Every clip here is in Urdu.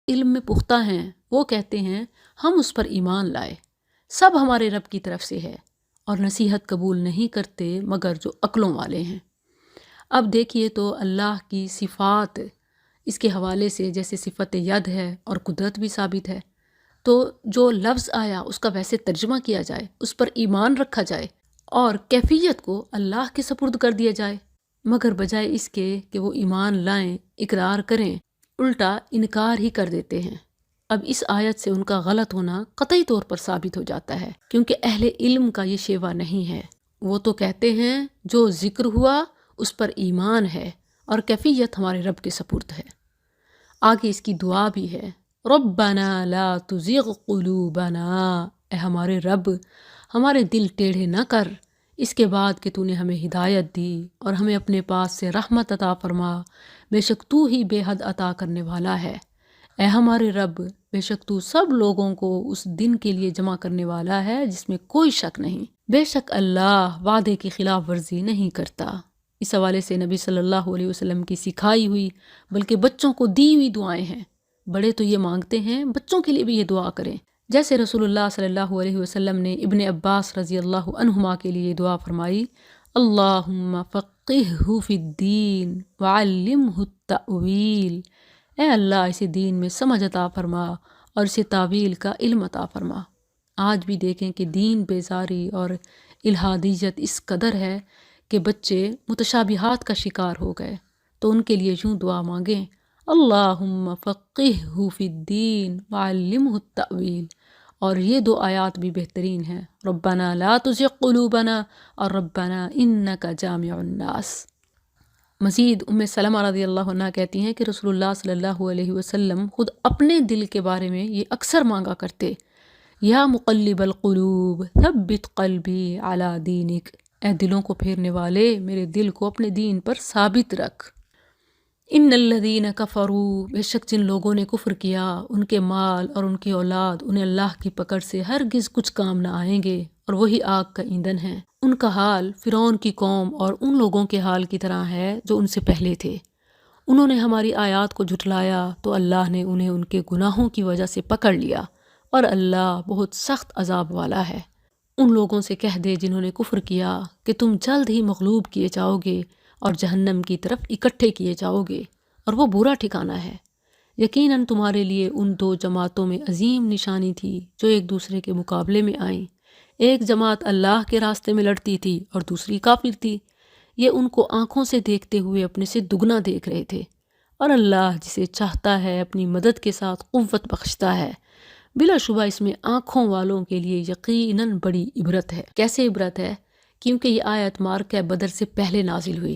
علم میں پختہ ہیں وہ کہتے ہیں ہم اس پر ایمان لائے، سب ہمارے رب کی طرف سے ہے، اور نصیحت قبول نہیں کرتے مگر جو عقلوں والے ہیں۔ اب دیکھیے تو اللہ کی صفات اس کے حوالے سے جیسے صفت ید ہے اور قدرت بھی ثابت ہے، تو جو لفظ آیا اس کا ویسے ترجمہ کیا جائے، اس پر ایمان رکھا جائے اور کیفیت کو اللہ کے سپرد کر دیا جائے، مگر بجائے اس کے کہ وہ ایمان لائیں، اقرار کریں، الٹا انکار ہی کر دیتے ہیں۔ اب اس آیت سے ان کا غلط ہونا قطعی طور پر ثابت ہو جاتا ہے، کیونکہ اہل علم کا یہ شیوا نہیں ہے۔ وہ تو کہتے ہیں جو ذکر ہوا اس پر ایمان ہے اور کیفیت ہمارے رب کے سپرد ہے۔ آگے اس کی دعا بھی ہے، ربنا لا تزغ قلوبنا، اے ہمارے رب ہمارے دل ٹیڑھے نہ کر اس کے بعد کہ تو نے ہمیں ہدایت دی، اور ہمیں اپنے پاس سے رحمت عطا فرما، بے شک تو ہی بے حد عطا کرنے والا ہے۔ اے ہمارے رب بے شک تو سب لوگوں کو اس دن کے لیے جمع کرنے والا ہے جس میں کوئی شک نہیں، بے شک اللہ وعدے کی خلاف ورزی نہیں کرتا۔ اس حوالے سے نبی صلی اللہ علیہ وسلم کی سکھائی ہوئی بلکہ بچوں کو دی ہوئی دعائیں ہیں۔ بڑے تو یہ مانگتے ہیں، بچوں کے لیے بھی یہ دعا کریں، جیسے رسول اللہ صلی اللہ علیہ وسلم نے ابن عباس رضی اللہ عنہما کے لیے دعا فرمائی، اللہم فقہہ فی الدین وعلمہ التأویل، اے اللہ اسے دین میں سمجھ عطا فرما اور اسے تعویل کا علم عطا فرما۔ آج بھی دیکھیں کہ دین بیزاری اور الہادیت اس قدر ہے کہ بچے متشابہات کا شکار ہو گئے، تو ان کے لیے یوں دعا مانگیں، اللہم فقہہ فی الدین وعلمہ التأویل۔ اور یہ دو آیات بھی بہترین ہیں، ربنا لا تزغ قلوبنا اور ربنا انک جامع الناس۔ مزید ام سلمہ رضی اللہ عنہ کہتی ہیں کہ رسول اللہ صلی اللہ علیہ وسلم خود اپنے دل کے بارے میں یہ اکثر مانگا کرتے، یا مقلب القلوب ثبت قلبی علی دینک، اے دلوں کو پھیرنے والے میرے دل کو اپنے دین پر ثابت رکھ۔ ان الذین کفروا، بے شک جن لوگوں نے کفر کیا، ان کے مال اور ان کی اولاد انہیں اللہ کی پکڑ سے ہرگز کچھ کام نہ آئیں گے، اور وہی آگ کا ایندھن ہے۔ ان کا حال فرعون کی قوم اور ان لوگوں کے حال کی طرح ہے جو ان سے پہلے تھے۔ انہوں نے ہماری آیات کو جھٹلایا تو اللہ نے انہیں ان کے گناہوں کی وجہ سے پکڑ لیا، اور اللہ بہت سخت عذاب والا ہے۔ ان لوگوں سے کہہ دے جنہوں نے کفر کیا کہ تم جلد ہی مغلوب کیے جاؤ گے اور جہنم کی طرف اکٹھے کیے جاؤ گے، اور وہ برا ٹھکانہ ہے۔ یقیناً تمہارے لیے ان دو جماعتوں میں عظیم نشانی تھی جو ایک دوسرے کے مقابلے میں آئیں، ایک جماعت اللہ کے راستے میں لڑتی تھی اور دوسری کافر تھی۔ یہ ان کو آنکھوں سے دیکھتے ہوئے اپنے سے دگنا دیکھ رہے تھے، اور اللہ جسے چاہتا ہے اپنی مدد کے ساتھ قوت بخشتا ہے۔ بلا شبہ اس میں آنکھوں والوں کے لیے یقیناً بڑی عبرت ہے۔ کیسے عبرت ہے؟ کیونکہ یہ آیت معرکہ بدر سے پہلے نازل ہوئی،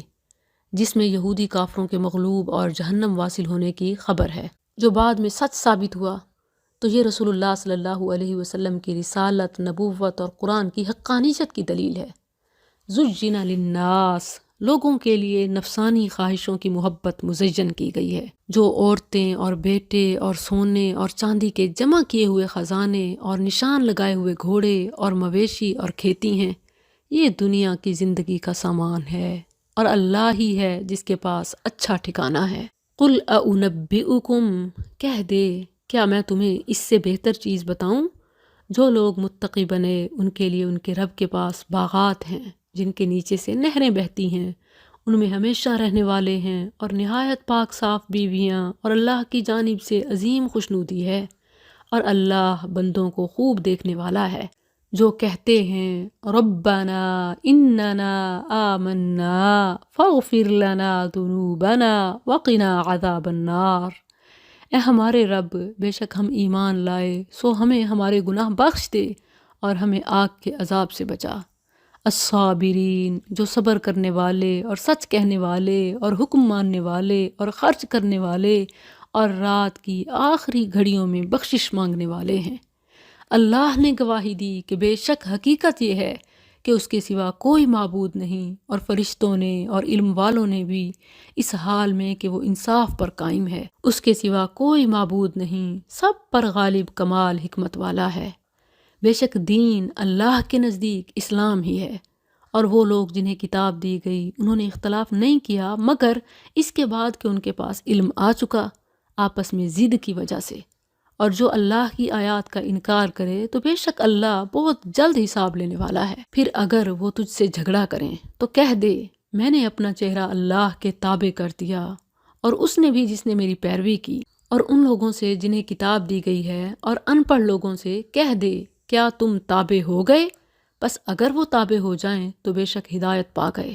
جس میں یہودی کافروں کے مغلوب اور جہنم واصل ہونے کی خبر ہے، جو بعد میں سچ ثابت ہوا۔ تو یہ رسول اللہ صلی اللہ علیہ وسلم کی رسالت، نبوت اور قرآن کی حقانیت کی دلیل ہے۔ زُجِّنَ لِلنَّاسِ، لوگوں کے لیے نفسانی خواہشوں کی محبت مزین کی گئی ہے، جو عورتیں اور بیٹے اور سونے اور چاندی کے جمع کیے ہوئے خزانے اور نشان لگائے ہوئے گھوڑے اور مویشی اور کھیتی ہیں، یہ دنیا کی زندگی کا سامان ہے، اور اللہ ہی ہے جس کے پاس اچھا ٹھکانہ ہے۔ قُلْ أَؤُنَبِّئُكُمْ، کہہ دے کیا میں تمہیں اس سے بہتر چیز بتاؤں؟ جو لوگ متقی بنے ان کے لیے ان کے رب کے پاس باغات ہیں جن کے نیچے سے نہریں بہتی ہیں، ان میں ہمیشہ رہنے والے ہیں، اور نہایت پاک صاف بیویاں، اور اللہ کی جانب سے عظیم خوشنودی ہے، اور اللہ بندوں کو خوب دیکھنے والا ہے۔ جو کہتے ہیں ربنا اننا آمنا فاغفر لنا ذنوبنا وقنا عذاب النار، اے ہمارے رب بے شک ہم ایمان لائے سو ہمیں ہمارے گناہ بخش دے اور ہمیں آگ کے عذاب سے بچا۔ الصابرین، جو صبر کرنے والے اور سچ کہنے والے اور حکم ماننے والے اور خرچ کرنے والے اور رات کی آخری گھڑیوں میں بخشش مانگنے والے ہیں۔ اللہ نے گواہی دی کہ بے شک حقیقت یہ ہے کہ اس کے سوا کوئی معبود نہیں، اور فرشتوں نے اور علم والوں نے بھی اس حال میں کہ وہ انصاف پر قائم ہے، اس کے سوا کوئی معبود نہیں، سب پر غالب کمال حکمت والا ہے۔ بے شک دین اللہ کے نزدیک اسلام ہی ہے، اور وہ لوگ جنہیں کتاب دی گئی انہوں نے اختلاف نہیں کیا مگر اس کے بعد کہ ان کے پاس علم آ چکا۔ آپس میں ضد کی وجہ سے، اور جو اللہ کی آیات کا انکار کرے تو بے شک اللہ بہت جلد حساب لینے والا ہے۔ پھر اگر وہ تجھ سے جھگڑا کریں تو کہہ دے میں نے اپنا چہرہ اللہ کے تابع کر دیا، اور اس نے بھی جس نے میری پیروی کی، اور ان لوگوں سے جنہیں کتاب دی گئی ہے اور ان پڑھ لوگوں سے کہہ دے کیا تم تابع ہو گئے؟ بس اگر وہ تابع ہو جائیں تو بے شک ہدایت پا گئے،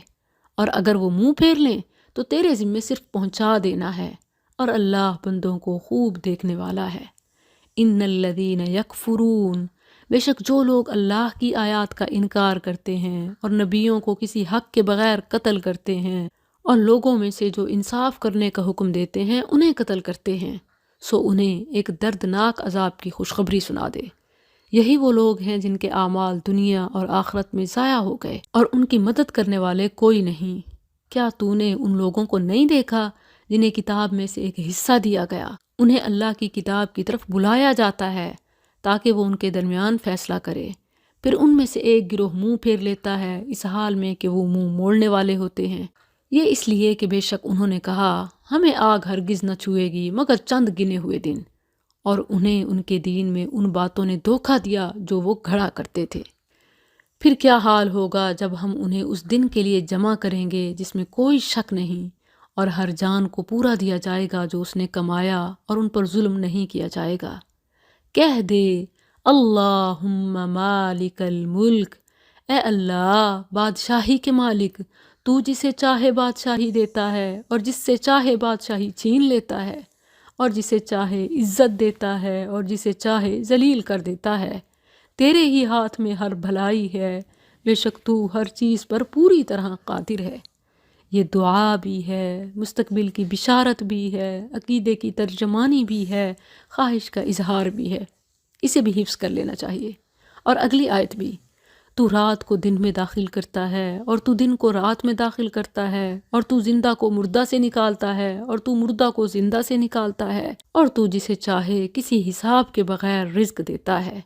اور اگر وہ منہ پھیر لیں تو تیرے ذمے صرف پہنچا دینا ہے، اور اللہ بندوں کو خوب دیکھنے والا ہے۔ ان الذین یکفرون، بے شک جو لوگ اللہ کی آیات کا انکار کرتے ہیں اور نبیوں کو کسی حق کے بغیر قتل کرتے ہیں، اور لوگوں میں سے جو انصاف کرنے کا حکم دیتے ہیں انہیں قتل کرتے ہیں، سو انہیں ایک دردناک عذاب کی خوشخبری سنا دے۔ یہی وہ لوگ ہیں جن کے اعمال دنیا اور آخرت میں ضائع ہو گئے، اور ان کی مدد کرنے والے کوئی نہیں۔ کیا تو نے ان لوگوں کو نہیں دیکھا جنہیں کتاب میں سے ایک حصہ دیا گیا؟ انہیں اللہ کی کتاب کی طرف بلایا جاتا ہے تاکہ وہ ان کے درمیان فیصلہ کرے، پھر ان میں سے ایک گروہ منہ پھیر لیتا ہے اس حال میں کہ وہ منہ موڑنے والے ہوتے ہیں۔ یہ اس لیے کہ بے شک انہوں نے کہا ہمیں آگ ہرگز نہ چھوئے گی مگر چند گنے ہوئے دن، اور انہیں ان کے دین میں ان باتوں نے دھوکہ دیا جو وہ گھڑا کرتے تھے۔ پھر کیا حال ہوگا جب ہم انہیں اس دن کے لیے جمع کریں گے جس میں کوئی شک نہیں، اور ہر جان کو پورا دیا جائے گا جو اس نے کمایا، اور ان پر ظلم نہیں کیا جائے گا۔ کہہ دے اللہم مالک الملک، اے اللہ بادشاہی کے مالک، تو جسے چاہے بادشاہی دیتا ہے اور جس سے چاہے بادشاہی چھین لیتا ہے، اور جسے چاہے عزت دیتا ہے اور جسے چاہے ذلیل کر دیتا ہے۔ تیرے ہی ہاتھ میں ہر بھلائی ہے، بے شک تو ہر چیز پر پوری طرح قادر ہے۔ یہ دعا بھی ہے، مستقبل کی بشارت بھی ہے، عقیدے کی ترجمانی بھی ہے، خواہش کا اظہار بھی ہے۔ اسے بھی حفظ کر لینا چاہیے۔ اور اگلی آیت بھی، تو رات کو دن میں داخل کرتا ہے اور تو دن کو رات میں داخل کرتا ہے، اور تو زندہ کو مردہ سے نکالتا ہے اور تو مردہ کو زندہ سے نکالتا ہے، اور تو جسے چاہے کسی حساب کے بغیر رزق دیتا ہے۔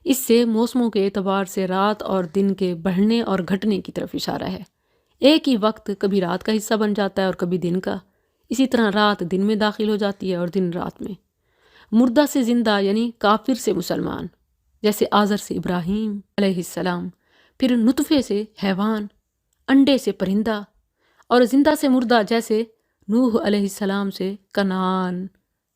اس سے موسموں کے اعتبار سے رات اور دن کے بڑھنے اور گھٹنے کی طرف اشارہ ہے۔ ایک ہی وقت کبھی رات کا حصہ بن جاتا ہے اور کبھی دن کا، اسی طرح رات دن میں داخل ہو جاتی ہے اور دن رات میں۔ مردہ سے زندہ یعنی کافر سے مسلمان، جیسے آزر سے ابراہیم علیہ السلام، پھر نطفے سے حیوان، انڈے سے پرندہ، اور زندہ سے مردہ جیسے نوح علیہ السلام سے کنعان،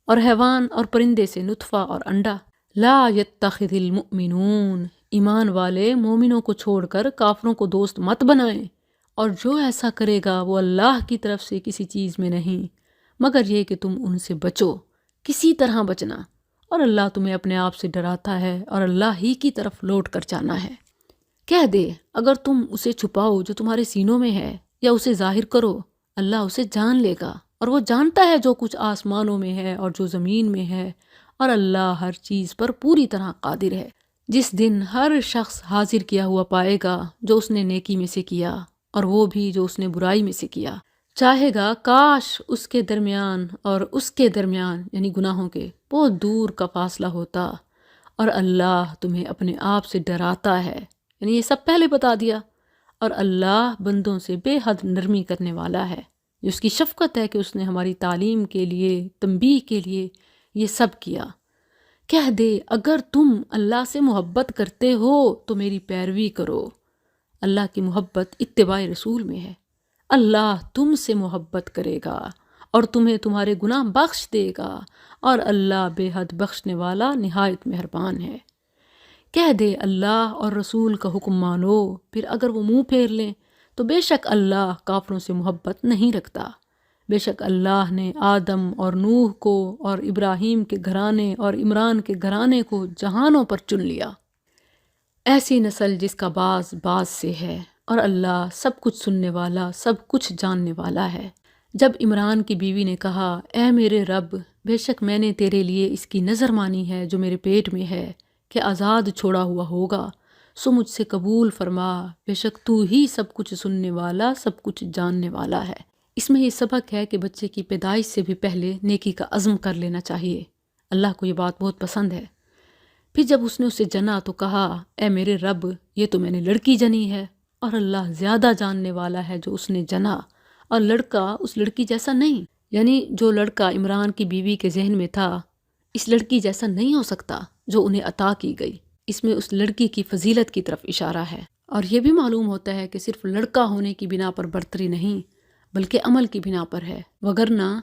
اور حیوان اور پرندے سے نطفہ اور انڈا۔ لا یتخذ المؤمنون، ایمان والے مومنوں کو چھوڑ کر کافروں کو دوست مت بنائیں، اور جو ایسا کرے گا وہ اللہ کی طرف سے کسی چیز میں نہیں مگر یہ کہ تم ان سے بچو، کسی طرح بچنا، اور اللہ تمہیں اپنے آپ سے ڈراتا ہے اور اللہ ہی کی طرف لوٹ کر جانا ہے۔ کہہ دے اگر تم اسے چھپاؤ جو تمہارے سینوں میں ہے یا اسے ظاہر کرو، اللہ اسے جان لے گا، اور وہ جانتا ہے جو کچھ آسمانوں میں ہے اور جو زمین میں ہے، اور اللہ ہر چیز پر پوری طرح قادر ہے۔ جس دن ہر شخص حاضر کیا ہوا پائے گا جو اس نے نیکی میں سے کیا اور وہ بھی جو اس نے برائی میں سے کیا، چاہے گا کاش اس کے درمیان اور اس کے درمیان یعنی گناہوں کے بہت دور کا فاصلہ ہوتا، اور اللہ تمہیں اپنے آپ سے ڈراتا ہے، یعنی یہ سب پہلے بتا دیا، اور اللہ بندوں سے بے حد نرمی کرنے والا ہے۔ یہ اس کی شفقت ہے کہ اس نے ہماری تعلیم کے لیے، تنبیہ کے لیے یہ سب کیا۔ کہہ دے اگر تم اللہ سے محبت کرتے ہو تو میری پیروی کرو۔ اللہ کی محبت اتباع رسول میں ہے۔ اللہ تم سے محبت کرے گا اور تمہیں تمہارے گناہ بخش دے گا، اور اللہ بے حد بخشنے والا نہایت مہربان ہے۔ کہہ دے اللہ اور رسول کا حکم مانو، پھر اگر وہ منہ پھیر لیں تو بے شک اللہ کافروں سے محبت نہیں رکھتا۔ بے شک اللہ نے آدم اور نوح کو اور ابراہیم کے گھرانے اور عمران کے گھرانے کو جہانوں پر چن لیا، ایسی نسل جس کا باز باز سے ہے، اور اللہ سب کچھ سننے والا، سب کچھ جاننے والا ہے۔ جب عمران کی بیوی نے کہا اے میرے رب، بے شک میں نے تیرے لیے اس کی نظر مانی ہے جو میرے پیٹ میں ہے کہ آزاد چھوڑا ہوا ہوگا، سو مجھ سے قبول فرما، بے شک تو ہی سب کچھ سننے والا، سب کچھ جاننے والا ہے۔ اس میں یہ سبق ہے کہ بچے کی پیدائش سے بھی پہلے نیکی کا عزم کر لینا چاہیے۔ اللہ کو یہ بات بہت پسند ہے۔ پھر جب اس نے اسے جنا تو کہا اے میرے رب، یہ تو میں نے لڑکی جنی ہے، اور اللہ زیادہ جاننے والا ہے جو اس نے جنا، اور لڑکا اس لڑکی جیسا نہیں۔ یعنی جو لڑکا عمران کی بیوی کے ذہن میں تھا اس لڑکی جیسا نہیں ہو سکتا جو انہیں عطا کی گئی، اس میں اس لڑکی کی فضیلت کی طرف اشارہ ہے۔ اور یہ بھی معلوم ہوتا ہے کہ صرف لڑکا ہونے کی بنا پر برتری نہیں بلکہ عمل کی بنا پر ہے، وگرنہ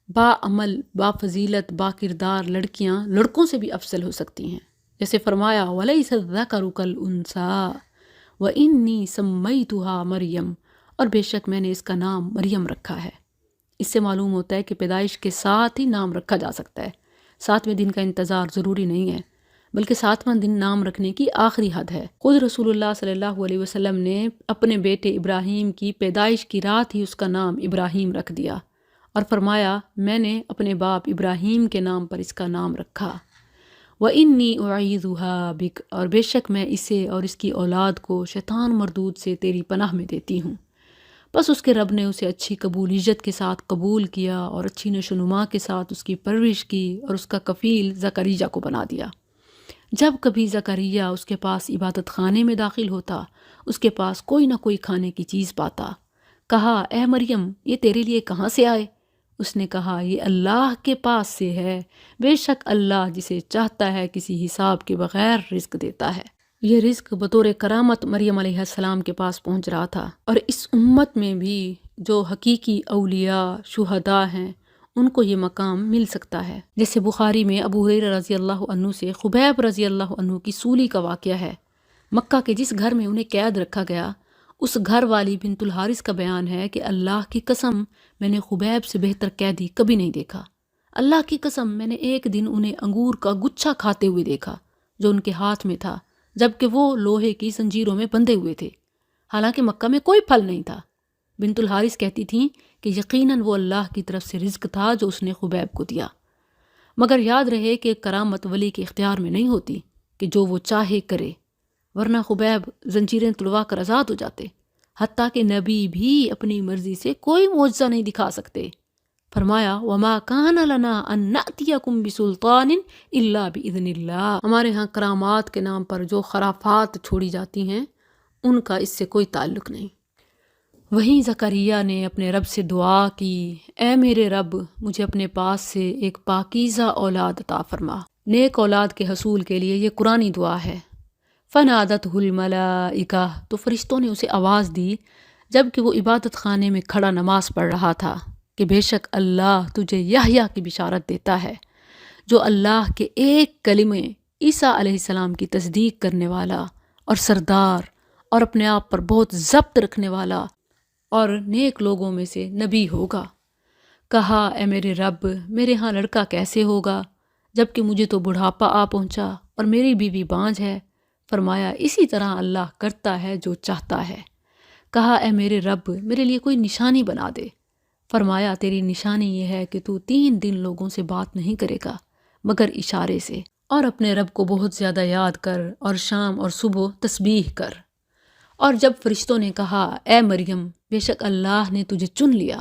با عمل، با فضیلت، با کردار لڑکیاں لڑکوں سے بھی افضل ہو سکتی ہیں۔ جیسے فرمایا وَلَيْسَ الذَّكَرُ كَالْأُنثَىٰ وَإِنِّي سَمَّيْتُهَا مریم، اور بے شک میں نے اس کا نام مریم رکھا ہے۔ اس سے معلوم ہوتا ہے کہ پیدائش کے ساتھ ہی نام رکھا جا سکتا ہے، 7ویں دن کا انتظار ضروری نہیں ہے، بلکہ 7واں دن نام رکھنے کی آخری حد ہے۔ خود رسول اللہ صلی اللہ علیہ وسلم نے اپنے بیٹے ابراہیم کی پیدائش کی رات ہی اس کا نام ابراہیم رکھ دیا اور فرمایا میں نے اپنے باپ ابراہیم کے نام پر اس کا نام رکھا۔ وَإِنِّي أُعِيذُهَا بِكَ، اور بے شک میں اسے اور اس کی اولاد کو شیطان مردود سے تیری پناہ میں دیتی ہوں۔ بس اس کے رب نے اسے اچھی قبولیت کے ساتھ قبول کیا اور اچھی نشوونما کے ساتھ اس کی پرورش کی اور اس کا کفیل زکریا کو بنا دیا۔ جب کبھی زکریا اس کے پاس عبادت خانے میں داخل ہوتا اس کے پاس کوئی نہ کوئی کھانے کی چیز پاتا۔ کہا اے مریم یہ تیرے لیے کہاں سے آئے؟ اس نے کہا یہ اللہ کے پاس سے ہے، بے شک اللہ جسے چاہتا ہے کسی حساب کے بغیر رزق دیتا ہے۔ یہ رزق بطور کرامت مریم علیہ السلام کے پاس پہنچ رہا تھا، اور اس امت میں بھی جو حقیقی اولیاء شہداء ہیں ان کو یہ مقام مل سکتا ہے۔ جیسے بخاری میں ابو ہریرہ رضی اللہ عنہ سے خبیب رضی اللہ عنہ کی سولی کا واقعہ ہے۔ مکہ کے جس گھر میں انہیں قید رکھا گیا اس گھر والی بنت الحارث کا بیان ہے کہ اللہ کی قسم میں نے خبیب سے بہتر قیدی کبھی نہیں دیکھا۔ اللہ کی قسم میں نے ایک دن انہیں انگور کا گچھا کھاتے ہوئے دیکھا جو ان کے ہاتھ میں تھا، جبکہ وہ لوہے کی زنجیروں میں بندھے ہوئے تھے، حالانکہ مکہ میں کوئی پھل نہیں تھا۔ بنت الحارث کہتی تھیں کہ یقیناً وہ اللہ کی طرف سے رزق تھا جو اس نے خبیب کو دیا، مگر یاد رہے کہ کرامت ولی کے اختیار میں نہیں ہوتی کہ جو وہ چاہے کرے، ورنہ خبیب زنجیریں تڑوا کر آزاد ہو جاتے۔ حتیٰ کہ نبی بھی اپنی مرضی سے کوئی معجزہ نہیں دکھا سکتے۔ فرمایا وَمَا كَانَ لَنَا أَن نَأْتِيَكُمْ بِسُلْطَانٍ إِلَّا بِإِذْنِ اللَّهِ، ہمارے ہاں کرامات کے نام پر جو خرافات چھوڑی جاتی ہیں ان کا اس سے کوئی تعلق نہیں۔ وہیں زکریا نے اپنے رب سے دعا کی اے میرے رب مجھے اپنے پاس سے ایک پاکیزہ اولاد عطا فرما۔ نیک اولاد کے حصول کے لیے یہ قرآنی دعا ہے۔ فَنَادَتْهُ الْمَلَائِكَةُ، تو فرشتوں نے اسے آواز دی جب کہ وہ عبادت خانے میں کھڑا نماز پڑھ رہا تھا کہ بے شک اللہ تجھے یحییٰ کی بشارت دیتا ہے جو اللہ کے ایک کلمے عیسیٰ علیہ السلام کی تصدیق کرنے والا اور سردار اور اپنے آپ پر بہت ضبط رکھنے والا اور نیک لوگوں میں سے نبی ہوگا۔ کہا اے میرے رب میرے ہاں لڑکا کیسے ہوگا جبکہ مجھے تو بڑھاپا آ پہنچا اور میری بیوی بانجھ ہے؟ فرمایا اسی طرح اللہ کرتا ہے جو چاہتا ہے۔ کہا اے میرے رب میرے لیے کوئی نشانی بنا دے۔ فرمایا تیری نشانی یہ ہے کہ تو 3 دن لوگوں سے بات نہیں کرے گا مگر اشارے سے، اور اپنے رب کو بہت زیادہ یاد کر اور شام اور صبح تسبیح کر۔ اور جب فرشتوں نے کہا اے مریم بے شک اللہ نے تجھے چن لیا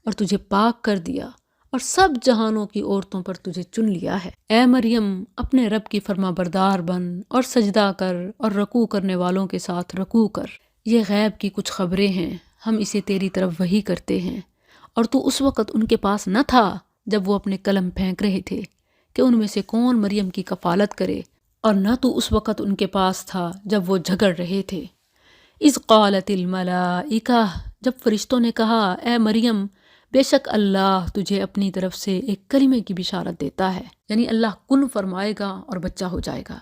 اور تجھے پاک کر دیا اور سب جہانوں کی عورتوں پر تجھے چن لیا ہے، اے مریم اپنے رب کی فرما بردار بن اور سجدہ کر اور رکوع کرنے والوں کے ساتھ رکوع کر۔ یہ غیب کی کچھ خبریں ہیں، ہم اسے تیری طرف وحی کرتے ہیں، اور تو اس وقت ان کے پاس نہ تھا جب وہ اپنے قلم پھینک رہے تھے کہ ان میں سے کون مریم کی کفالت کرے، اور نہ تو اس وقت ان کے پاس تھا جب وہ جھگڑ رہے تھے۔ اذ قالت الملائکہ، جب فرشتوں نے کہا اے مریم بے شک اللہ تجھے اپنی طرف سے ایک کلمے کی بشارت دیتا ہے، یعنی اللہ کن فرمائے گا اور بچہ ہو جائے گا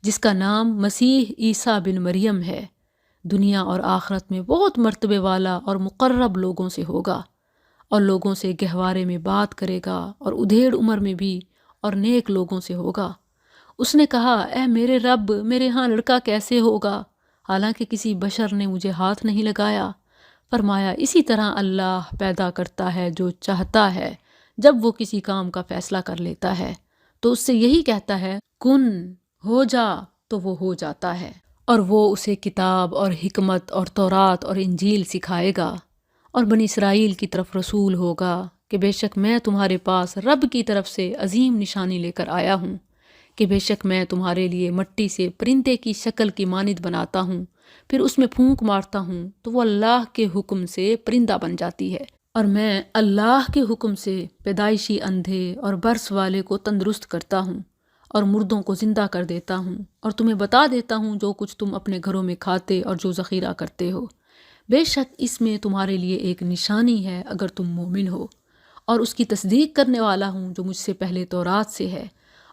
جس کا نام مسیح عیسیٰ بن مریم ہے، دنیا اور آخرت میں بہت مرتبے والا اور مقرب لوگوں سے ہوگا اور لوگوں سے گہوارے میں بات کرے گا اور ادھیڑ عمر میں بھی اور نیک لوگوں سے ہوگا۔ اس نے کہا اے میرے رب میرے ہاں لڑکا کیسے ہوگا حالانکہ کسی بشر نے مجھے ہاتھ نہیں لگایا؟ فرمایا اسی طرح اللہ پیدا کرتا ہے جو چاہتا ہے، جب وہ کسی کام کا فیصلہ کر لیتا ہے تو اس سے یہی کہتا ہے کن ہو جا تو وہ ہو جاتا ہے، اور وہ اسے کتاب اور حکمت اور تورات اور انجیل سکھائے گا اور بنی اسرائیل کی طرف رسول ہوگا کہ بے شک میں تمہارے پاس رب کی طرف سے عظیم نشانی لے کر آیا ہوں کہ بے شک میں تمہارے لیے مٹی سے پرندے کی شکل کی مانند بناتا ہوں، پھر اس میں پھونک مارتا ہوں تو وہ اللہ کے حکم سے پرندہ بن جاتی ہے، اور میں اللہ کے حکم سے پیدائشی اندھے اور برس والے کو تندرست کرتا ہوں اور مردوں کو زندہ کر دیتا ہوں، اور تمہیں بتا دیتا ہوں جو کچھ تم اپنے گھروں میں کھاتے اور جو ذخیرہ کرتے ہو۔ بے شک اس میں تمہارے لیے ایک نشانی ہے اگر تم مومن ہو، اور اس کی تصدیق کرنے والا ہوں جو مجھ سے پہلے تورات سے ہے،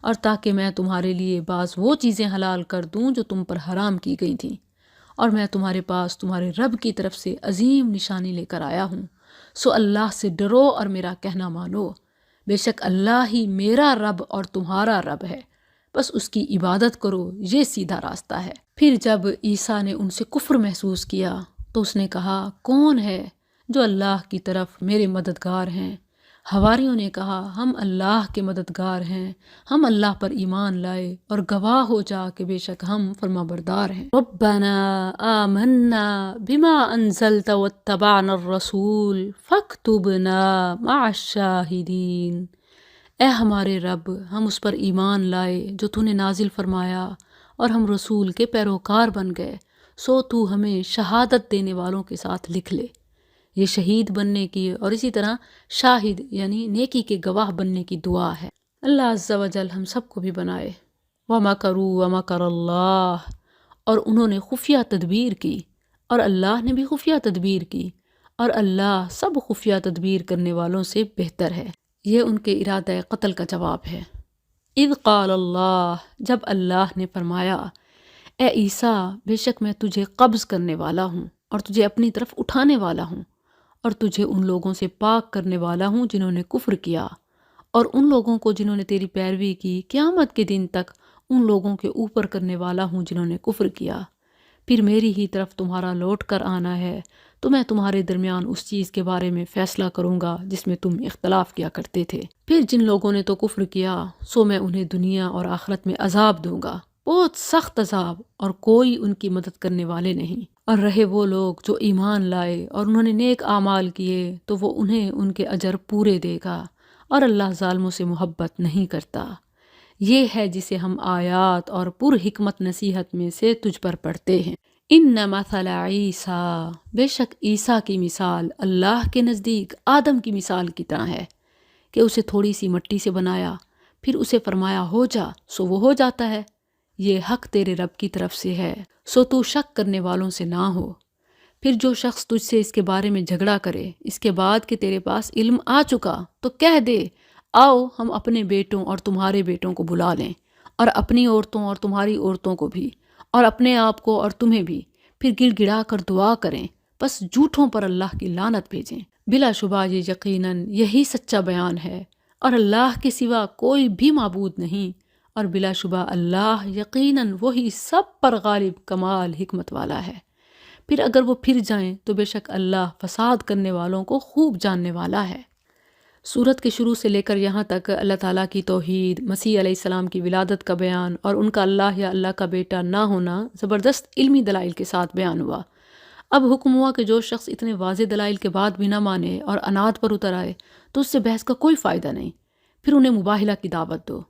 اور تاکہ میں تمہارے لیے بعض وہ چیزیں حلال کر دوں جو تم پر حرام کی گئی تھیں، اور میں تمہارے پاس تمہارے رب کی طرف سے عظیم نشانی لے کر آیا ہوں، سو اللہ سے ڈرو اور میرا کہنا مانو۔ بے شک اللہ ہی میرا رب اور تمہارا رب ہے، بس اس کی عبادت کرو، یہ سیدھا راستہ ہے۔ پھر جب عیسیٰ نے ان سے کفر محسوس کیا تو اس نے کہا، کون ہے جو اللہ کی طرف میرے مددگار ہیں؟ حواریوں نے کہا، ہم اللہ کے مددگار ہیں، ہم اللہ پر ایمان لائے اور گواہ ہو جا کہ بے شک ہم فرمانبردار ہیں۔ ربنا آمنا بما انزلت واتبعنا الرسول فاکتبنا مع الشاہدین۔ اے ہمارے رب، ہم اس پر ایمان لائے جو تو نے نازل فرمایا اور ہم رسول کے پیروکار بن گئے، سو تو ہمیں شہادت دینے والوں کے ساتھ لکھ لے۔ یہ شہید بننے کی اور اسی طرح شاہد یعنی نیکی کے گواہ بننے کی دعا ہے۔ اللہ عز و جل ہم سب کو بھی بنائے۔ وَمَكَرُوا وَمَكَرَ اللَّهُ، اور انہوں نے خفیہ تدبیر کی اور اللہ نے بھی خفیہ تدبیر کی، اور اللہ سب خفیہ تدبیر کرنے والوں سے بہتر ہے۔ یہ ان کے ارادہ قتل کا جواب ہے۔ اذ قال اللہ، جب اللہ نے فرمایا، اے عیسیٰ، بے شک میں تجھے قبض کرنے والا ہوں اور تجھے اپنی طرف اٹھانے والا ہوں، اور تجھے ان لوگوں سے پاک کرنے والا ہوں جنہوں نے کفر کیا، اور ان لوگوں کو جنہوں نے تیری پیروی کی قیامت کے دن تک ان لوگوں کے اوپر کرنے والا ہوں جنہوں نے کفر کیا۔ پھر میری ہی طرف تمہارا لوٹ کر آنا ہے، تو میں تمہارے درمیان اس چیز کے بارے میں فیصلہ کروں گا جس میں تم اختلاف کیا کرتے تھے۔ پھر جن لوگوں نے تو کفر کیا سو میں انہیں دنیا اور آخرت میں عذاب دوں گا، بہت سخت عذاب، اور کوئی ان کی مدد کرنے والے نہیں۔ اور رہے وہ لوگ جو ایمان لائے اور انہوں نے نیک اعمال کیے تو وہ انہیں ان کے اجر پورے دے گا، اور اللہ ظالموں سے محبت نہیں کرتا۔ یہ ہے جسے ہم آیات اور پر حکمت نصیحت میں سے تجھ پر پڑھتے ہیں۔ ان مثل عیسیٰ، بے شک عیسیٰ کی مثال اللہ کے نزدیک آدم کی مثال کی طرح ہے کہ اسے تھوڑی سی مٹی سے بنایا، پھر اسے فرمایا ہو جا، سو وہ ہو جاتا ہے۔ یہ حق تیرے رب کی طرف سے ہے، سو تو شک کرنے والوں سے نہ ہو۔ پھر جو شخص تجھ سے اس کے بارے میں جھگڑا کرے اس کے بعد کہ تیرے پاس علم آ چکا، تو کہہ دے، آؤ ہم اپنے بیٹوں اور تمہارے بیٹوں کو بلا لیں، اور اپنی عورتوں اور تمہاری عورتوں کو بھی، اور اپنے آپ کو اور تمہیں بھی، پھر گڑ گڑا کر دعا کریں، بس جھوٹوں پر اللہ کی لعنت بھیجیں۔ بلا شبہ یہ یقیناً یہی سچا بیان ہے، اور اللہ کے سوا کوئی بھی معبود نہیں، اور بلا شبہ اللہ یقیناً وہی سب پر غالب کمال حکمت والا ہے۔ پھر اگر وہ پھر جائیں تو بے شک اللہ فساد کرنے والوں کو خوب جاننے والا ہے۔ سورت کے شروع سے لے کر یہاں تک اللہ تعالیٰ کی توحید، مسیح علیہ السلام کی ولادت کا بیان اور ان کا اللہ یا اللہ کا بیٹا نہ ہونا زبردست علمی دلائل کے ساتھ بیان ہوا۔ اب حکم ہوا کہ جو شخص اتنے واضح دلائل کے بعد بھی نہ مانے اور عناد پر اتر آئے تو اس سے بحث کا کوئی فائدہ نہیں، پھر انہیں مباہلہ کی دعوت دو۔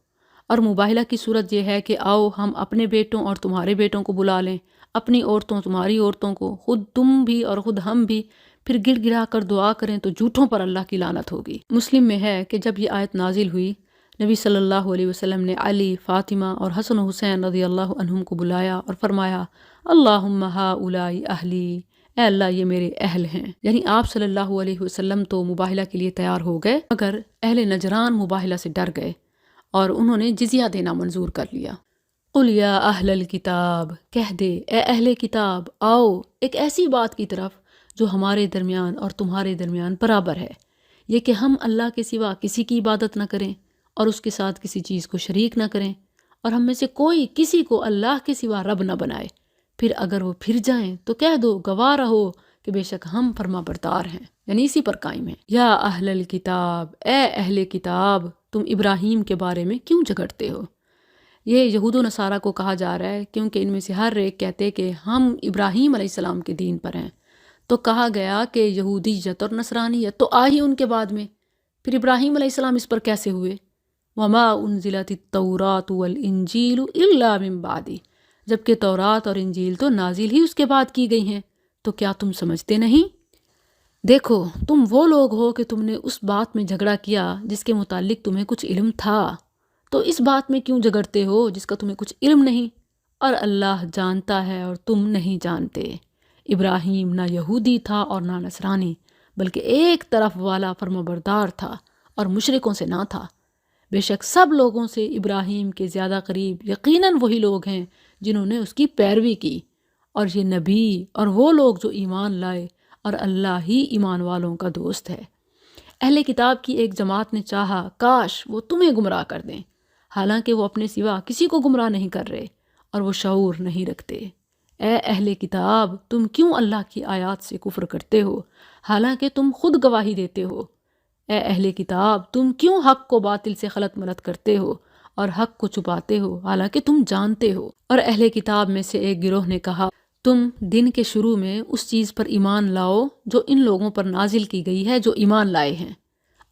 اور مباہلہ کی صورت یہ ہے کہ آؤ ہم اپنے بیٹوں اور تمہارے بیٹوں کو بلا لیں، اپنی عورتوں تمہاری عورتوں کو، خود تم بھی اور خود ہم بھی، پھر گڑ گڑا کر دعا کریں تو جھوٹوں پر اللہ کی لعنت ہوگی۔ مسلم میں ہے کہ جب یہ آیت نازل ہوئی، نبی صلی اللہ علیہ وسلم نے علی، فاطمہ اور حسن و حسین رضی اللہ عنہم کو بلایا اور فرمایا، اللہم ہؤلاء اہلی، اے اللہ یہ میرے اہل ہیں۔ یعنی آپ صلی اللہ علیہ وسلم تو مباہلہ کے لیے تیار ہو گئے، مگر اہل نجران مباہلہ سے ڈر گئے اور انہوں نے جزیہ دینا منظور کر لیا۔ قل یا اہل الکتاب، کہہ دے اے اہل کتاب، آؤ ایک ایسی بات کی طرف جو ہمارے درمیان اور تمہارے درمیان برابر ہے، یہ کہ ہم اللہ کے سوا کسی کی عبادت نہ کریں اور اس کے ساتھ کسی چیز کو شریک نہ کریں، اور ہم میں سے کوئی کسی کو اللہ کے سوا رب نہ بنائے۔ پھر اگر وہ پھر جائیں تو کہہ دو، گواہ رہو کہ بے شک ہم فرما بردار ہیں، یعنی اسی پر قائم ہیں۔ یا اہل الکتاب، اے اہل کتاب، تم ابراہیم کے بارے میں کیوں جھگڑتے ہو؟ یہ یہود و نصارہ کو کہا جا رہا ہے کیونکہ ان میں سے ہر ایک کہتے کہ ہم ابراہیم علیہ السلام کے دین پر ہیں، تو کہا گیا کہ یہودیت اور نصرانیت تو آ ہی ان کے بعد میں، پھر ابراہیم علیہ السلام اس پر کیسے ہوئے؟ وما انزلت التوراۃ والانجیل الا من بعد، جبکہ تورات اور انجیل تو نازل ہی اس کے بعد کی گئی ہیں، تو کیا تم سمجھتے نہیں؟ دیکھو تم وہ لوگ ہو کہ تم نے اس بات میں جھگڑا کیا جس کے متعلق تمہیں کچھ علم تھا، تو اس بات میں کیوں جھگڑتے ہو جس کا تمہیں کچھ علم نہیں؟ اور اللہ جانتا ہے اور تم نہیں جانتے۔ ابراہیم نہ یہودی تھا اور نہ نصرانی، بلکہ ایک طرف والا فرمانبردار تھا اور مشرکوں سے نہ تھا۔ بے شک سب لوگوں سے ابراہیم کے زیادہ قریب یقیناً وہی لوگ ہیں جنہوں نے اس کی پیروی کی، اور یہ نبی اور وہ لوگ جو ایمان لائے، اور اللہ ہی ایمان والوں کا دوست ہے۔ اہل کتاب کی ایک جماعت نے چاہا کاش وہ تمہیں گمراہ کر دیں، حالانکہ وہ اپنے سوا کسی کو گمراہ نہیں کر رہے اور وہ شعور نہیں رکھتے۔ اے اہل کتاب، تم کیوں اللہ کی آیات سے کفر کرتے ہو حالانکہ تم خود گواہی دیتے ہو؟ اے اہل کتاب، تم کیوں حق کو باطل سے خلط ملط کرتے ہو اور حق کو چھپاتے ہو حالانکہ تم جانتے ہو؟ اور اہل کتاب میں سے ایک گروہ نے کہا تم دن کے شروع میں اس چیز پر ایمان لاؤ جو ان لوگوں پر نازل کی گئی ہے جو ایمان لائے ہیں،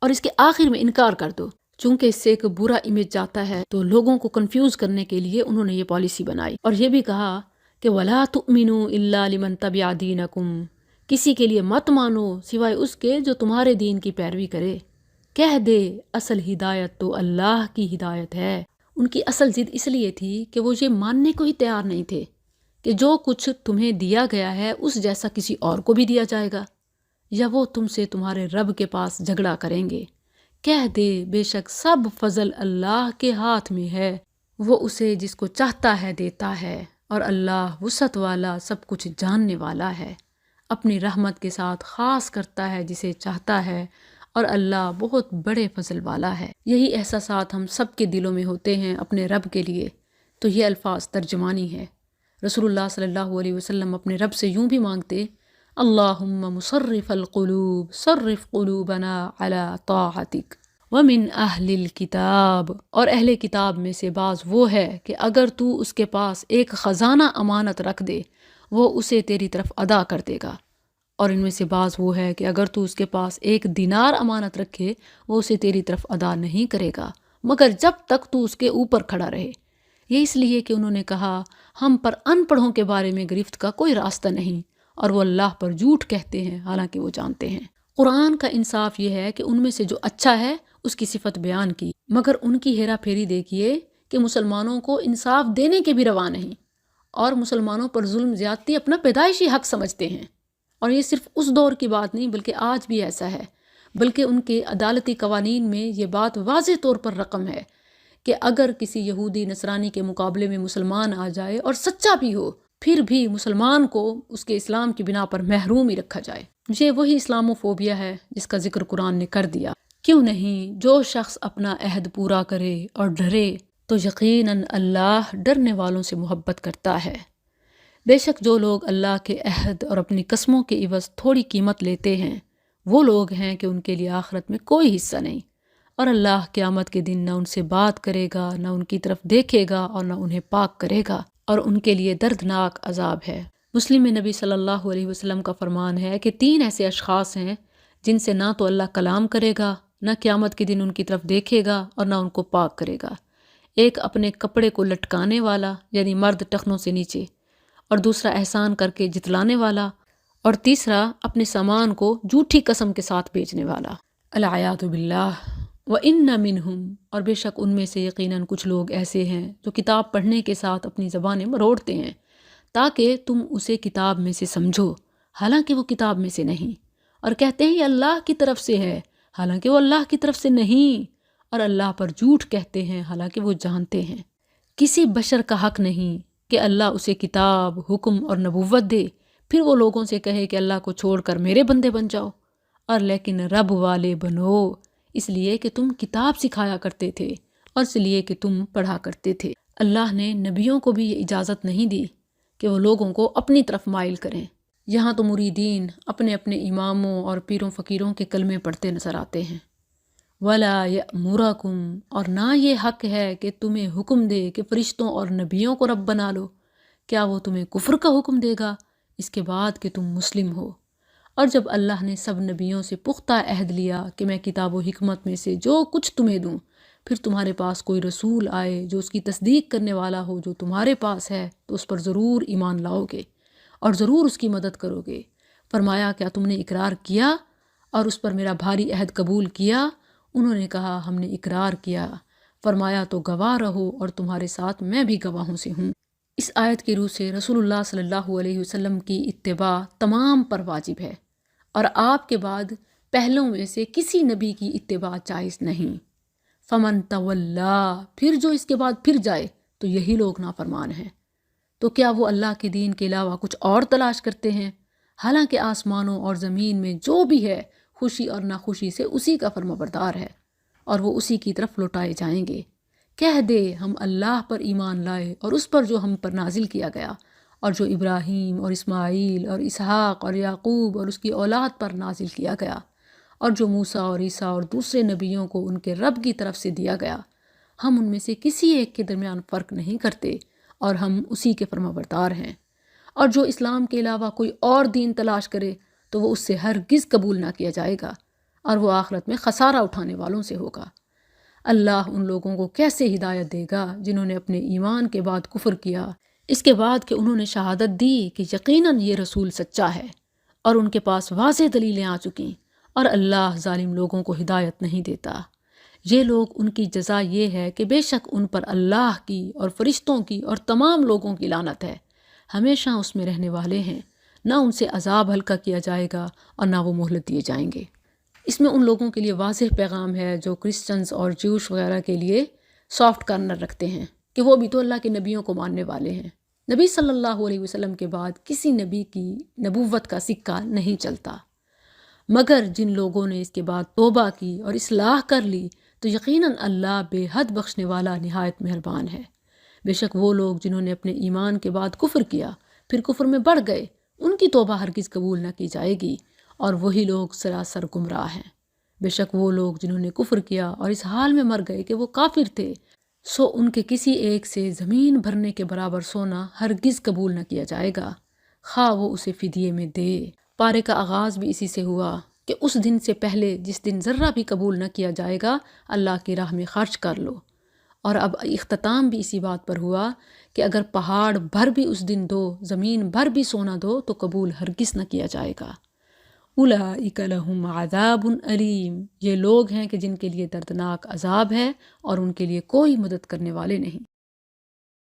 اور اس کے آخر میں انکار کر دو۔ چونکہ اس سے ایک برا امیج جاتا ہے تو لوگوں کو کنفیوز کرنے کے لیے انہوں نے یہ پالیسی بنائی، اور یہ بھی کہا کہ وَلَا تُؤْمِنُوا إِلَّا لِمَن تَبِعَ دِينَكُمْ، کسی کے لیے مت مانو سوائے اس کے جو تمہارے دین کی پیروی کرے۔ کہہ دے اصل ہدایت تو اللہ کی ہدایت ہے۔ ان کی اصل ضد اس لیے تھی کہ وہ یہ ماننے کو ہی تیار نہیں تھے کہ جو کچھ تمہیں دیا گیا ہے اس جیسا کسی اور کو بھی دیا جائے گا، یا وہ تم سے تمہارے رب کے پاس جھگڑا کریں گے۔ کہہ دے بے شک سب فضل اللہ کے ہاتھ میں ہے، وہ اسے جس کو چاہتا ہے دیتا ہے، اور اللہ وسعت والا سب کچھ جاننے والا ہے، اپنی رحمت کے ساتھ خاص کرتا ہے جسے چاہتا ہے، اور اللہ بہت بڑے فضل والا ہے۔ یہی احساسات ہم سب کے دلوں میں ہوتے ہیں اپنے رب کے لیے، تو یہ الفاظ ترجمانی ہے۔ رسول اللہ صلی اللہ علیہ وسلم اپنے رب سے یوں بھی مانگتے، اللہم مصرف القلوب صرف قلوبنا علی طاعتک ومن اہل الکتاب، اور اہل کتاب میں سے بعض وہ ہے کہ اگر تو اس کے پاس ایک خزانہ امانت رکھ دے وہ اسے تیری طرف ادا کر دے گا، اور ان میں سے بعض وہ ہے کہ اگر تو اس کے پاس ایک دینار امانت رکھے وہ اسے تیری طرف ادا نہیں کرے گا مگر جب تک تو اس کے اوپر کھڑا رہے۔ یہ اس لیے کہ انہوں نے کہا ہم پر ان پڑھوں کے بارے میں گرفت کا کوئی راستہ نہیں، اور وہ اللہ پر جھوٹ کہتے ہیں حالانکہ وہ جانتے ہیں۔ قرآن کا انصاف یہ ہے کہ ان میں سے جو اچھا ہے اس کی صفت بیان کی، مگر ان کی ہیرا پھیری دیکھیے کہ مسلمانوں کو انصاف دینے کے بھی روا نہیں، اور مسلمانوں پر ظلم زیادتی اپنا پیدائشی حق سمجھتے ہیں۔ اور یہ صرف اس دور کی بات نہیں بلکہ آج بھی ایسا ہے، بلکہ ان کے عدالتی قوانین میں یہ بات واضح طور پر رقم ہے کہ اگر کسی یہودی نصرانی کے مقابلے میں مسلمان آ جائے اور سچا بھی ہو، پھر بھی مسلمان کو اس کے اسلام کی بنا پر محروم ہی رکھا جائے۔ یہ وہی اسلاموفوبیا ہے جس کا ذکر قرآن نے کر دیا۔ کیوں نہیں، جو شخص اپنا عہد پورا کرے اور ڈرے تو یقیناً اللہ ڈرنے والوں سے محبت کرتا ہے۔ بے شک جو لوگ اللہ کے عہد اور اپنی قسموں کے عوض تھوڑی قیمت لیتے ہیں وہ لوگ ہیں کہ ان کے لیے آخرت میں کوئی حصہ نہیں، اور اللہ قیامت کے دن نہ ان سے بات کرے گا، نہ ان کی طرف دیکھے گا، اور نہ انہیں پاک کرے گا، اور ان کے لیے دردناک عذاب ہے۔ مسلم میں نبی صلی اللہ علیہ وسلم کا فرمان ہے کہ 3 ایسے اشخاص ہیں جن سے نہ تو اللہ کلام کرے گا، نہ قیامت کے دن ان کی طرف دیکھے گا، اور نہ ان کو پاک کرے گا۔ ایک اپنے کپڑے کو لٹکانے والا یعنی مرد ٹخنوں سے نیچے، اور دوسرا احسان کر کے جتلانے والا، اور تیسرا اپنے سامان کو جھوٹی قسم کے ساتھ بیچنے والا۔ العیاذ باللہ۔ وَإِنَّ مِنْهُمْ، اور بے شک ان میں سے یقیناً کچھ لوگ ایسے ہیں جو کتاب پڑھنے کے ساتھ اپنی زبانیں مروڑتے ہیں تاکہ تم اسے کتاب میں سے سمجھو حالانکہ وہ کتاب میں سے نہیں، اور کہتے ہیں یہ اللہ کی طرف سے ہے حالانکہ وہ اللہ کی طرف سے نہیں، اور اللہ پر جھوٹ کہتے ہیں حالانکہ وہ جانتے ہیں۔ کسی بشر کا حق نہیں کہ اللہ اسے کتاب، حکم اور نبوت دے پھر وہ لوگوں سے کہے کہ اللہ کو چھوڑ کر میرے بندے بن جاؤ، اور لیکن رب والے بنو، اس لیے کہ تم کتاب سکھایا کرتے تھے اور اس لیے کہ تم پڑھا کرتے تھے۔ اللہ نے نبیوں کو بھی یہ اجازت نہیں دی کہ وہ لوگوں کو اپنی طرف مائل کریں۔ یہاں تو مریدین اپنے اپنے اماموں اور پیروں فقیروں کے کلمے پڑھتے نظر آتے ہیں۔ وَلَا يَأْمُرَكُمْ، اور نہ یہ حق ہے کہ تمہیں حکم دے کہ فرشتوں اور نبیوں کو رب بنا لو۔ کیا وہ تمہیں کفر کا حکم دے گا اس کے بعد کہ تم مسلم ہو؟ اور جب اللہ نے سب نبیوں سے پختہ عہد لیا کہ میں کتاب و حکمت میں سے جو کچھ تمہیں دوں، پھر تمہارے پاس کوئی رسول آئے جو اس کی تصدیق کرنے والا ہو جو تمہارے پاس ہے، تو اس پر ضرور ایمان لاؤ گے اور ضرور اس کی مدد کرو گے۔ فرمایا کیا تم نے اقرار کیا اور اس پر میرا بھاری عہد قبول کیا؟ انہوں نے کہا ہم نے اقرار کیا۔ فرمایا تو گواہ رہو اور تمہارے ساتھ میں بھی گواہوں سے ہوں۔ اس آیت کی روح سے رسول اللہ صلی اللہ علیہ وسلم کی اتباع تمام پر واجب ہے، اور آپ کے بعد پہلوں میں سے کسی نبی کی اتباع جائز نہیں۔ فمن تولا، پھر جو اس کے بعد پھر جائے تو یہی لوگ نافرمان ہیں۔ تو کیا وہ اللہ کے دین کے علاوہ کچھ اور تلاش کرتے ہیں؟ حالانکہ آسمانوں اور زمین میں جو بھی ہے خوشی اور ناخوشی سے اسی کا فرمانبردار ہے، اور وہ اسی کی طرف لوٹائے جائیں گے۔ کہہ دے ہم اللہ پر ایمان لائے اور اس پر جو ہم پر نازل کیا گیا، اور جو ابراہیم اور اسماعیل اور اسحاق اور یعقوب اور اس کی اولاد پر نازل کیا گیا، اور جو موسیٰ اور عیسیٰ اور دوسرے نبیوں کو ان کے رب کی طرف سے دیا گیا۔ ہم ان میں سے کسی ایک کے درمیان فرق نہیں کرتے، اور ہم اسی کے فرمانبردار ہیں۔ اور جو اسلام کے علاوہ کوئی اور دین تلاش کرے تو وہ اس سے ہرگز قبول نہ کیا جائے گا، اور وہ آخرت میں خسارہ اٹھانے والوں سے ہوگا۔ اللہ ان لوگوں کو کیسے ہدایت دے گا جنہوں نے اپنے ایمان کے بعد کفر کیا، اس کے بعد کہ انہوں نے شہادت دی کہ یقیناً یہ رسول سچا ہے، اور ان کے پاس واضح دلیلیں آ چکیں، اور اللہ ظالم لوگوں کو ہدایت نہیں دیتا۔ یہ لوگ، ان کی جزا یہ ہے کہ بے شک ان پر اللہ کی اور فرشتوں کی اور تمام لوگوں کی لعنت ہے، ہمیشہ اس میں رہنے والے ہیں، نہ ان سے عذاب ہلکا کیا جائے گا اور نہ وہ مہلت دیے جائیں گے۔ اس میں ان لوگوں کے لیے واضح پیغام ہے جو کرسچنز اور جوش وغیرہ کے لیے سافٹ کارنر رکھتے ہیں کہ وہ بھی تو اللہ کے نبیوں کو ماننے والے ہیں۔ نبی صلی اللہ علیہ وسلم کے بعد کسی نبی کی نبوت کا سکہ نہیں چلتا، مگر جن لوگوں نے اس کے بعد توبہ کی اور اصلاح کر لی تو یقیناً اللہ بے حد بخشنے والا نہایت مہربان ہے۔ بے شک وہ لوگ جنہوں نے اپنے ایمان کے بعد کفر کیا پھر کفر میں بڑھ گئے، ان کی توبہ ہرگز قبول نہ کی جائے گی، اور وہی لوگ سراسر گمراہ ہیں۔ بے شک وہ لوگ جنہوں نے کفر کیا اور اس حال میں مر گئے کہ وہ کافر تھے، سو ان کے کسی ایک سے زمین بھرنے کے برابر سونا ہرگز قبول نہ کیا جائے گا، خواہ وہ اسے فدیے میں دے۔ پارے کا آغاز بھی اسی سے ہوا کہ اس دن سے پہلے جس دن ذرہ بھی قبول نہ کیا جائے گا اللہ کی راہ میں خرچ کر لو، اور اب اختتام بھی اسی بات پر ہوا کہ اگر پہاڑ بھر بھی اس دن دو، زمین بھر بھی سونا دو تو قبول ہرگز نہ کیا جائے گا۔ اولئک لہم عذاب علیم، یہ لوگ ہیں کہ جن کے لیے دردناک عذاب ہے اور ان کے لیے کوئی مدد کرنے والے نہیں۔